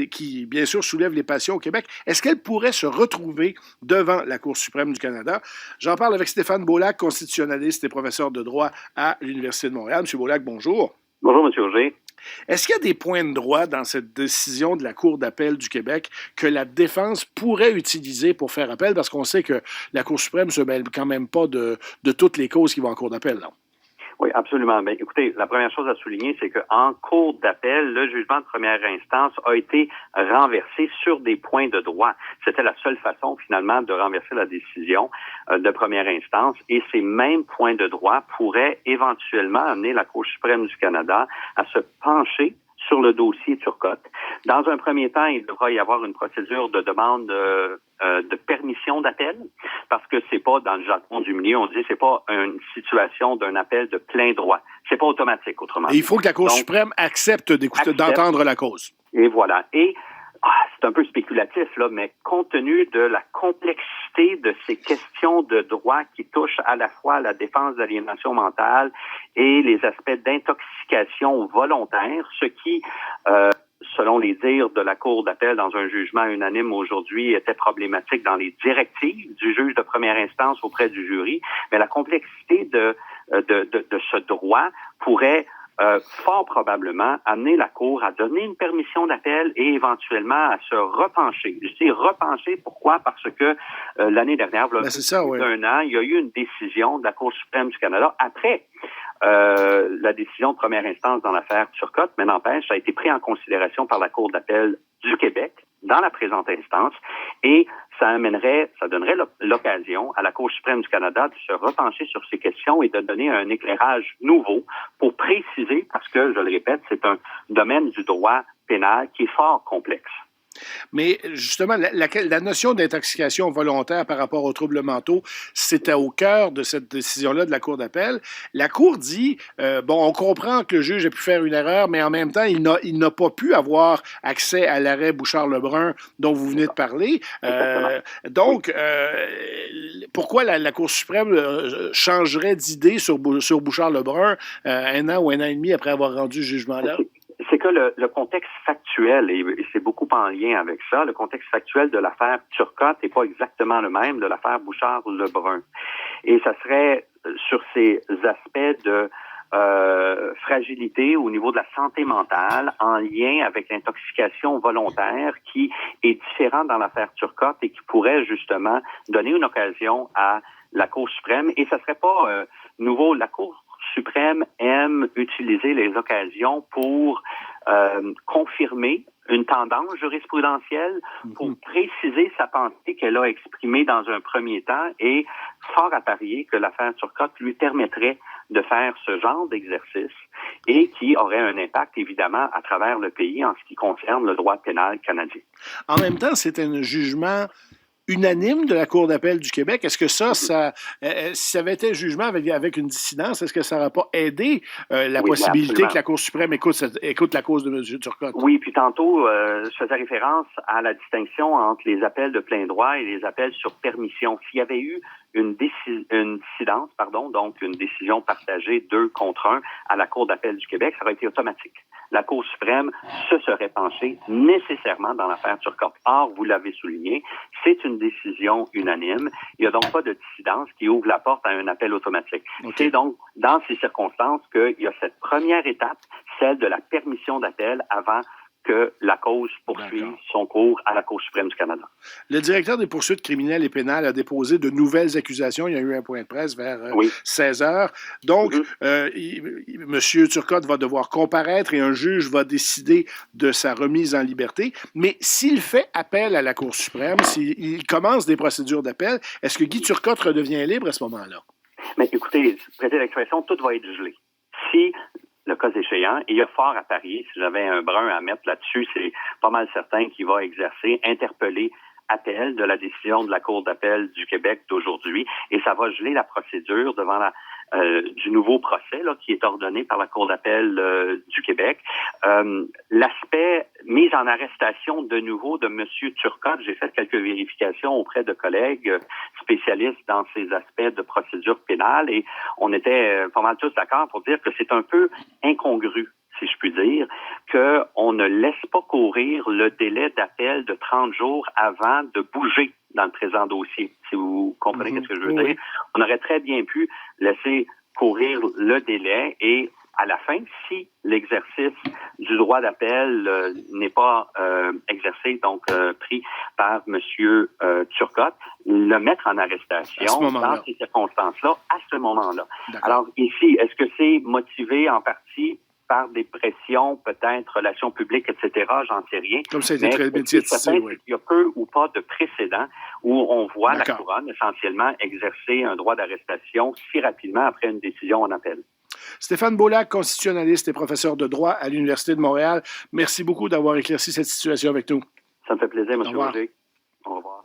qui, bien sûr, soulève les passions au Québec, est-ce qu'elle pourrait se retrouver devant la Cour suprême du Canada? J'en parle avec Stéphane Beaulac, constitutionnaliste et professeur de droit à l'Université de Montréal. Monsieur Beaulac, bonjour. Bonjour, M. Auger. Est-ce qu'il y a des points de droit dans cette décision de la Cour d'appel du Québec que la défense pourrait utiliser pour faire appel? Parce qu'on sait que la Cour suprême ne se mêle quand même pas de toutes les causes qui vont en cour d'appel, non? Oui, absolument. Bien, écoutez, la première chose à souligner, c'est qu'en cour d'appel, le jugement de première instance a été renversé sur des points de droit. C'était la seule façon, finalement, de renverser la décision de première instance. Et ces mêmes points de droit pourraient éventuellement amener la Cour suprême du Canada à se pencher sur le dossier Turcotte. Dans un premier temps, il devra y avoir une procédure de demande de permission d'appel, parce que c'est pas dans le jargon du milieu, on dit c'est pas une situation d'un appel de plein droit. C'est pas automatique, autrement. Et il faut que la Cour suprême accepte d'entendre la cause. Et voilà. Et c'est un peu spéculatif, là, mais compte tenu de la complexité de ces questions de droit qui touchent à la fois la défense d'aliénation mentale et les aspects d'intoxication volontaire, ce qui, selon les dires de la Cour d'appel dans un jugement unanime aujourd'hui, était problématique dans les directives du juge de première instance auprès du jury, mais la complexité de ce droit pourrait fort probablement amener la Cour à donner une permission d'appel et éventuellement à se repencher. Je dis repencher, pourquoi? Parce que l'année dernière, un an, il y a eu une décision de la Cour suprême du Canada après la décision de première instance dans l'affaire Turcotte, mais n'empêche, ça a été pris en considération par la Cour d'appel du Québec dans la présente instance et ça donnerait l'occasion à la Cour suprême du Canada de se repencher sur ces questions et de donner un éclairage nouveau pour préciser, parce que, je le répète, c'est un domaine du droit pénal qui est fort complexe. Mais justement, la notion d'intoxication volontaire par rapport aux troubles mentaux, c'était au cœur de cette décision-là de la Cour d'appel. La Cour dit, on comprend que le juge a pu faire une erreur, mais en même temps, il n'a pas pu avoir accès à l'arrêt Bouchard-Lebrun dont vous venez de parler. Pourquoi la Cour suprême changerait d'idée sur Bouchard-Lebrun un an ou un an et demi après avoir rendu ce jugement-là? C'est que le contexte factuel, et c'est beaucoup en lien avec ça, le contexte factuel de l'affaire Turcotte n'est pas exactement le même de l'affaire Bouchard-Lebrun. Et ça serait sur ces aspects de fragilité au niveau de la santé mentale en lien avec l'intoxication volontaire qui est différent dans l'affaire Turcotte et qui pourrait justement donner une occasion à la Cour suprême. Et ça serait pas nouveau. La Cour suprême aime utiliser les occasions pour confirmer une tendance jurisprudentielle, pour préciser sa pensée qu'elle a exprimée dans un premier temps et fort à parier que l'affaire Turcotte lui permettrait de faire ce genre d'exercice et qui aurait un impact, évidemment, à travers le pays en ce qui concerne le droit pénal canadien. En même temps, c'est un jugement unanime de la Cour d'appel du Québec. Est-ce que si ça avait été un jugement avec une dissidence, est-ce que ça n'aurait pas aidé la possibilité que la Cour suprême écoute la cause de M. Turcotte? Oui, puis tantôt, je faisais référence à la distinction entre les appels de plein droit et les appels sur permission. S'il y avait eu une dissidence, donc une décision partagée 2 contre 1 à la Cour d'appel du Québec, ça aurait été automatique. La Cour suprême se serait penchée nécessairement dans l'affaire Turcotte. Or, vous l'avez souligné, c'est une décision unanime. Il n'y a donc pas de dissidence qui ouvre la porte à un appel automatique. Okay. C'est donc dans ces circonstances qu'il y a cette première étape, celle de la permission d'appel avant que la cause poursuive son cours à la Cour suprême du Canada. Le directeur des poursuites criminelles et pénales a déposé de nouvelles accusations. Il y a eu un point de presse vers 16 heures. Donc, M. Turcotte va devoir comparaître et un juge va décider de sa remise en liberté. Mais s'il fait appel à la Cour suprême, s'il commence des procédures d'appel, est-ce que Guy Turcotte redevient libre à ce moment-là? Mais écoutez, prêtez l'expression, tout va être gelé. Si le cas échéant, et il y a fort à parier, si j'avais un brun à mettre là-dessus, c'est pas mal certain qu'il va interpeller appel de la décision de la Cour d'appel du Québec d'aujourd'hui, et ça va geler la procédure devant du nouveau procès là, qui est ordonné par la Cour d'appel du Québec. L'aspect mise en arrestation de nouveau de M. Turcotte, j'ai fait quelques vérifications auprès de collègues spécialistes dans ces aspects de procédure pénale et on était pas mal tous d'accord pour dire que c'est un peu incongru si je puis dire, qu'on ne laisse pas courir le délai d'appel de 30 jours avant de bouger dans le présent dossier, si vous comprenez ce que je veux dire. On aurait très bien pu laisser courir le délai et à la fin, si l'exercice du droit d'appel n'est pas exercé, donc pris par M. Turcotte, le mettre en arrestation dans ces circonstances-là, à ce moment-là. Alors ici, est-ce que c'est motivé en partie par des pressions, peut-être relations publiques, etc., j'en sais rien. Comme ça a été très médiatisé, oui. Il y a peu ou pas de précédent où on voit la Couronne essentiellement exercer un droit d'arrestation si rapidement après une décision en appel. Stéphane Beaulac, constitutionnaliste et professeur de droit à l'Université de Montréal, merci beaucoup d'avoir éclairci cette situation avec nous. Ça me fait plaisir, M. Roger. Au revoir.